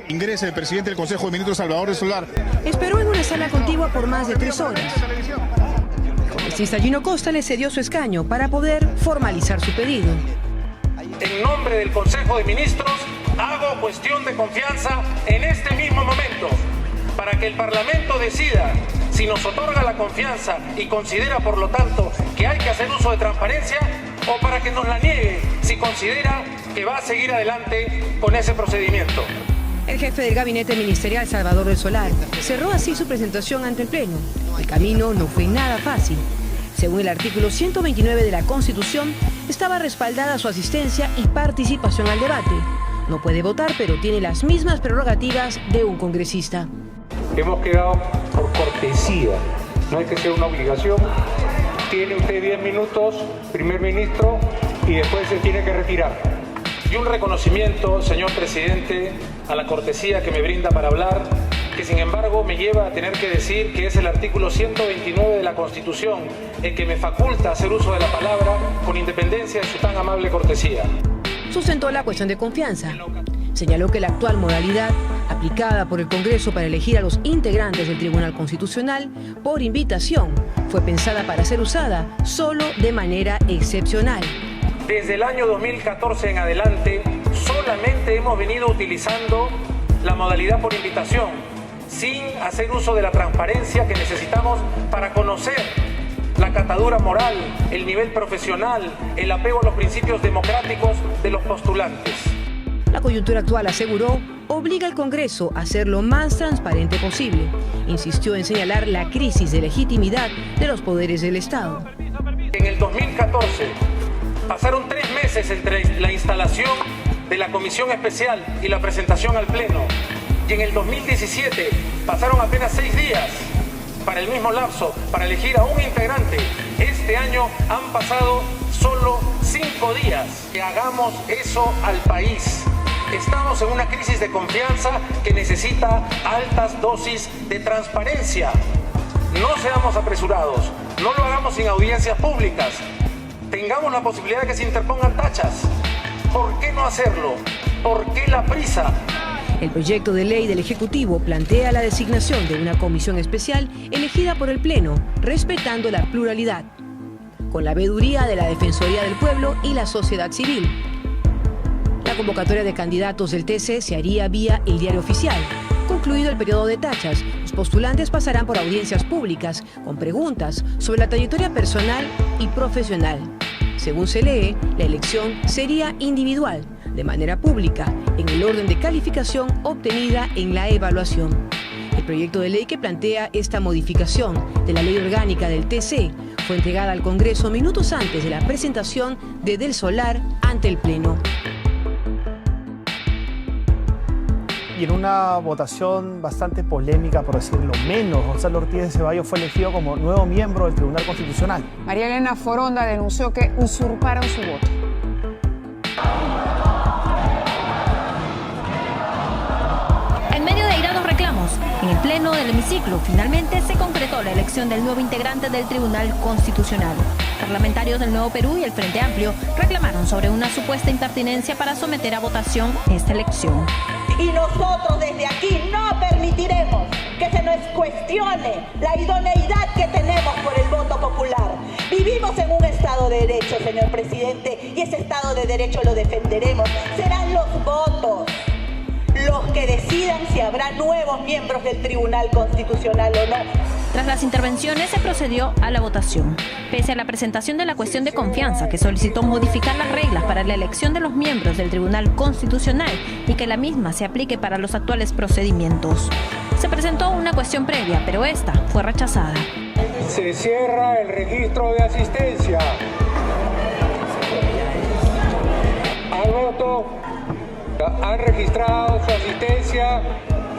Ingrese el presidente del Consejo de Ministros, Salvador del Solar. Esperó en una sala contigua por más de 3 horas. El congresista Gino Costa le cedió su escaño para poder formalizar su pedido. En nombre del Consejo de Ministros, hago cuestión de confianza en este mismo momento, para que el Parlamento decida si nos otorga la confianza y considera, por lo tanto, que hay que hacer uso de transparencia, o para que nos la niegue si considera que va a seguir adelante con ese procedimiento. El jefe del gabinete ministerial, Salvador del Solar, cerró así su presentación ante el Pleno. El camino no fue nada fácil. Según el artículo 129 de la Constitución, estaba respaldada su asistencia y participación al debate. No puede votar, pero tiene las mismas prerrogativas de un congresista. Hemos quedado por cortesía, no hay que ser una obligación. Tiene usted 10 minutos, primer ministro, y después se tiene que retirar. Y un reconocimiento, señor presidente, a la cortesía que me brinda para hablar, que sin embargo me lleva a tener que decir que es el artículo 129 de la Constitución el que me faculta hacer uso de la palabra con independencia de su tan amable cortesía. Sustentó la cuestión de confianza. Señaló que la actual modalidad aplicada por el Congreso para elegir a los integrantes del Tribunal Constitucional por invitación fue pensada para ser usada solo de manera excepcional. Desde el año 2014 en adelante, solamente hemos venido utilizando la modalidad por invitación, sin hacer uso de la transparencia que necesitamos para conocer la catadura moral, el nivel profesional, el apego a los principios democráticos de los postulantes. La coyuntura actual, aseguró, obliga al Congreso a ser lo más transparente posible. Insistió en señalar la crisis de legitimidad de los poderes del Estado. En el 2014 pasaron 3 meses entre la instalación de la comisión especial y la presentación al Pleno. Y en el 2017 pasaron apenas 6 días para el mismo lapso para elegir a un integrante. Este año han pasado solo 5 días. Que hagamos eso al país. Estamos en una crisis de confianza que necesita altas dosis de transparencia. No seamos apresurados, no lo hagamos sin audiencias públicas. Tengamos la posibilidad de que se interpongan tachas. ¿Por qué no hacerlo? ¿Por qué la prisa? El proyecto de ley del Ejecutivo plantea la designación de una comisión especial elegida por el Pleno, respetando la pluralidad, con la veeduría de la Defensoría del Pueblo y la sociedad civil. La convocatoria de candidatos del TC se haría vía el diario oficial. Concluido el periodo de tachas, los postulantes pasarán por audiencias públicas con preguntas sobre la trayectoria personal y profesional. Según se lee, la elección sería individual, de manera pública, en el orden de calificación obtenida en la evaluación. El proyecto de ley que plantea esta modificación de la ley orgánica del TC fue entregada al Congreso minutos antes de la presentación de Del Solar ante el Pleno. Y en una votación bastante polémica, por decirlo menos, Gonzalo Ortiz de Ceballos fue elegido como nuevo miembro del Tribunal Constitucional. María Elena Foronda denunció que usurparon su voto. En medio de airados reclamos, en el pleno del hemiciclo finalmente se concretó la elección del nuevo integrante del Tribunal Constitucional. Parlamentarios del Nuevo Perú y el Frente Amplio reclamaron sobre una supuesta impertinencia para someter a votación esta elección. Y nosotros desde aquí no permitiremos que se nos cuestione la idoneidad que tenemos por el voto popular. Vivimos en un Estado de Derecho, señor presidente, y ese Estado de Derecho lo defenderemos. Serán los votos los que decidan si habrá nuevos miembros del Tribunal Constitucional o no. Tras las intervenciones se procedió a la votación. Pese a la presentación de la cuestión de confianza, que solicitó modificar las reglas para la elección de los miembros del Tribunal Constitucional y que la misma se aplique para los actuales procedimientos. Se presentó una cuestión previa, pero esta fue rechazada. Se cierra el registro de asistencia. Al voto han registrado su asistencia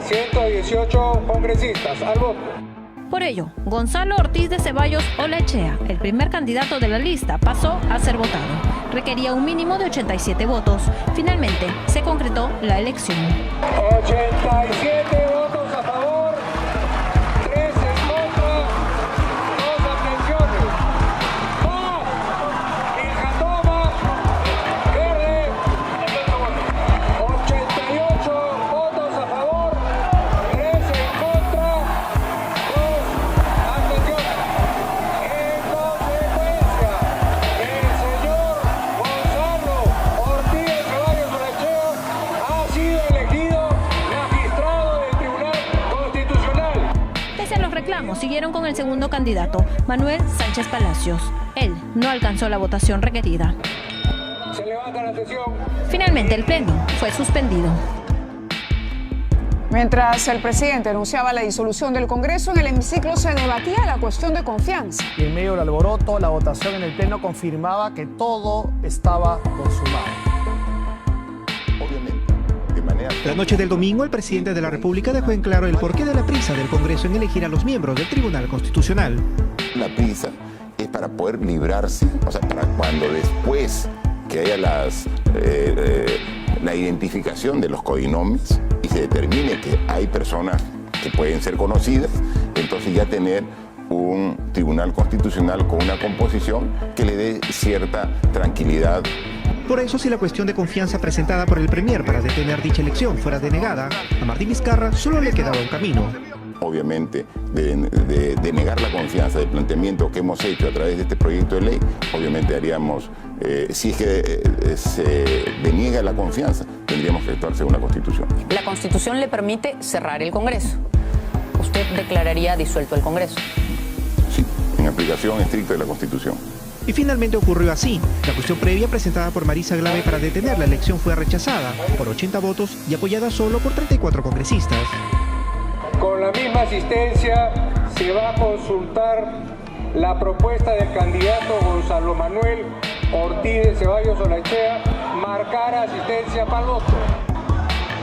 118 congresistas. Al voto. Por ello, Gonzalo Ortiz de Ceballos Olechea, el primer candidato de la lista, pasó a ser votado. Requería un mínimo de 87 votos. Finalmente, se concretó la elección. 87 votos a favor, 3 en contra, 2 abstenciones. ¡Va! Iljatoma Verde. 88 votos a favor. prosiguieron con el segundo candidato, Manuel Sánchez Palacios. Él no alcanzó la votación requerida. Se levanta la sesión. Finalmente, el pleno fue suspendido. Mientras el presidente anunciaba la disolución del Congreso, en el hemiciclo se debatía la cuestión de confianza. Y en medio del alboroto, la votación en el Pleno confirmaba que todo estaba consumado. La noche del domingo, el presidente de la República dejó en claro el porqué de la prisa del Congreso en elegir a los miembros del Tribunal Constitucional. La prisa es para poder librarse, o sea, para cuando después que haya la identificación de los codinomes y se determine que hay personas que pueden ser conocidas, entonces ya tener un Tribunal Constitucional con una composición que le dé cierta tranquilidad. Por eso, si la cuestión de confianza presentada por el Premier para detener dicha elección fuera denegada, a Martín Vizcarra solo le quedaba un camino. Obviamente, de negar la confianza del planteamiento que hemos hecho a través de este proyecto de ley, obviamente haríamos, si es que se deniega la confianza, tendríamos que actuar según la Constitución. La Constitución le permite cerrar el Congreso. ¿Usted declararía disuelto el Congreso? Sí, en aplicación estricta de la Constitución. Y finalmente ocurrió así. La cuestión previa presentada por Marisa Glave para detener la elección fue rechazada por 80 votos y apoyada solo por 34 congresistas. Con la misma asistencia se va a consultar la propuesta del candidato Gonzalo Manuel Ortiz de Ceballos Olaechea, marcar asistencia para el voto.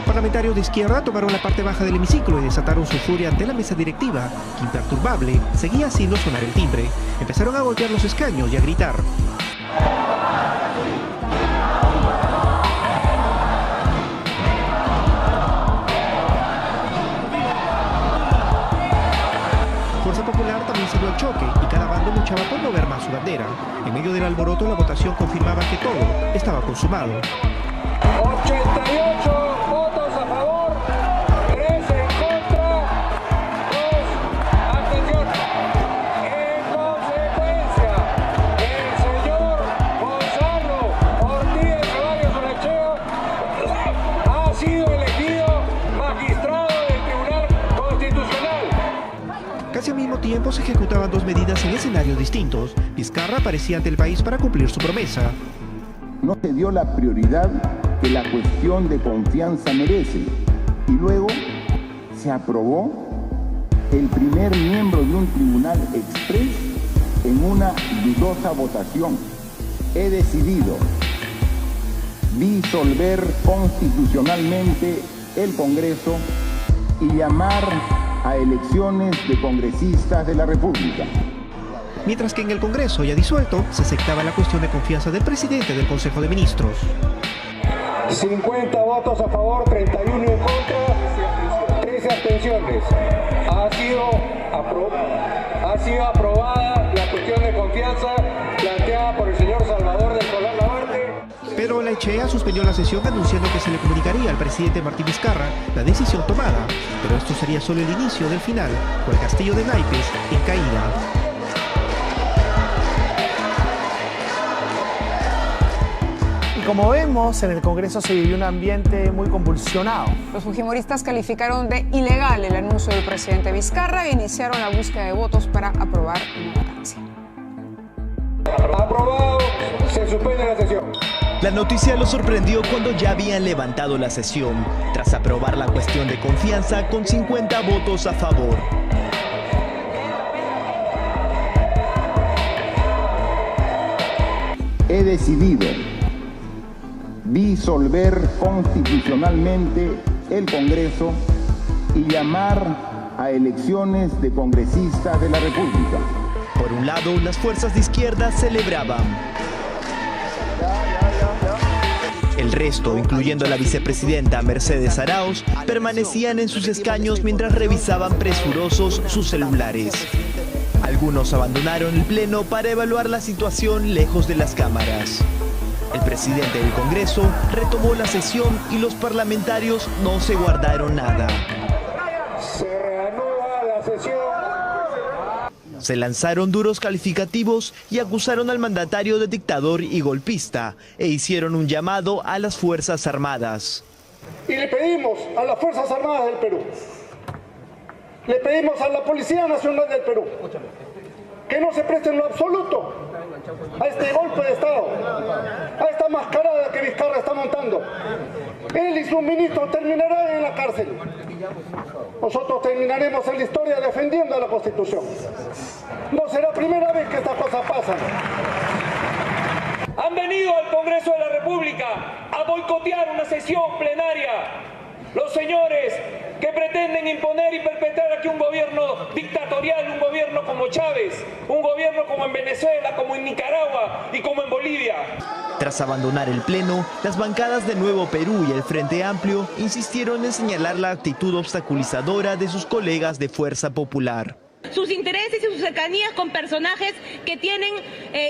Parlamentarios de izquierda tomaron la parte baja del hemiciclo y desataron su furia ante la mesa directiva, que imperturbable seguía haciendo sonar el timbre. Empezaron a golpear los escaños y a gritar. Fuerza Popular también salió al choque y cada bando luchaba por no ver más su bandera. En medio del alboroto, la votación confirmaba que todo estaba consumado. 88 votos a favor, 3 en contra, 2 abstenciones. En consecuencia, el señor Gonzalo Ortiz de Ceballos Olaechea ha sido elegido magistrado del Tribunal Constitucional. Casi al mismo tiempo se ejecutaban dos medidas en escenarios distintos. Vizcarra aparecía ante el país para cumplir su promesa. No se dio la prioridad que la cuestión de confianza merece y luego se aprobó el primer miembro de un tribunal exprés en una dudosa votación. He decidido disolver constitucionalmente el Congreso y llamar a elecciones de congresistas de la República. Mientras que en el Congreso ya disuelto se aceptaba la cuestión de confianza del presidente del Consejo de Ministros. 50 votos a favor, 31 en contra, 13 abstenciones. Ha sido aprobada la cuestión de confianza planteada por el señor Salvador del Solar Lavarte. Pero Olaechea suspendió la sesión anunciando que se le comunicaría al presidente Martín Vizcarra la decisión tomada. Pero esto sería solo el inicio del final, con el castillo de naipes en caída. Como vemos, en el Congreso se vivió un ambiente muy convulsionado. Los fujimoristas calificaron de ilegal el anuncio del presidente Vizcarra e iniciaron la búsqueda de votos para aprobar una vacancia. Aprobado, se suspende la sesión. La noticia lo sorprendió cuando ya habían levantado la sesión, tras aprobar la cuestión de confianza con 50 votos a favor. He decidido disolver constitucionalmente el Congreso y llamar a elecciones de congresistas de la República. Por un lado, las fuerzas de izquierda celebraban. El resto, incluyendo a la vicepresidenta Mercedes Arauz, permanecían en sus escaños mientras revisaban presurosos sus celulares. Algunos abandonaron el pleno para evaluar la situación lejos de las cámaras. El presidente del Congreso retomó la sesión y los parlamentarios no se guardaron nada. Se reanuda la sesión. Se lanzaron duros calificativos y acusaron al mandatario de dictador y golpista e hicieron un llamado a las Fuerzas Armadas. Y le pedimos a las Fuerzas Armadas del Perú Le pedimos a la Policía Nacional del Perú que no se preste en lo absoluto a este golpe de Estado, a esta mascarada que Vizcarra está montando. Él y sus ministros terminarán en la cárcel. Nosotros terminaremos en la historia defendiendo a la Constitución. No será primera vez que estas cosas pasan. Han venido al Congreso de la República a boicotear una sesión plenaria. Los señores que pretenden imponer y perpetrar aquí un gobierno dictatorial, un gobierno como Chávez, un gobierno como en Venezuela, como en Nicaragua y como en Bolivia. Tras abandonar el Pleno, las bancadas de Nuevo Perú y el Frente Amplio insistieron en señalar la actitud obstaculizadora de sus colegas de Fuerza Popular. Sus intereses y sus cercanías con personajes que tienen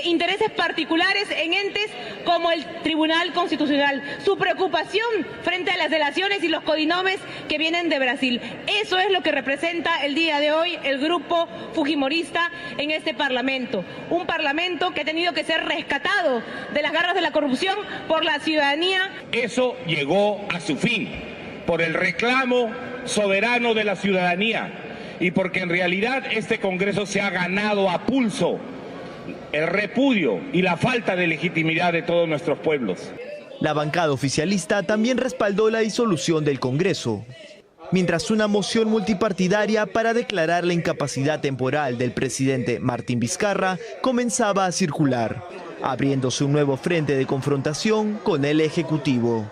intereses particulares en entes como el Tribunal Constitucional. Su preocupación frente a las delaciones y los codinomes que vienen de Brasil. Eso es lo que representa el día de hoy el grupo fujimorista en este Parlamento. Un Parlamento que ha tenido que ser rescatado de las garras de la corrupción por la ciudadanía. Eso llegó a su fin por el reclamo soberano de la ciudadanía. Y porque en realidad este Congreso se ha ganado a pulso el repudio y la falta de legitimidad de todos nuestros pueblos. La bancada oficialista también respaldó la disolución del Congreso, mientras una moción multipartidaria para declarar la incapacidad temporal del presidente Martín Vizcarra comenzaba a circular, abriéndose un nuevo frente de confrontación con el Ejecutivo.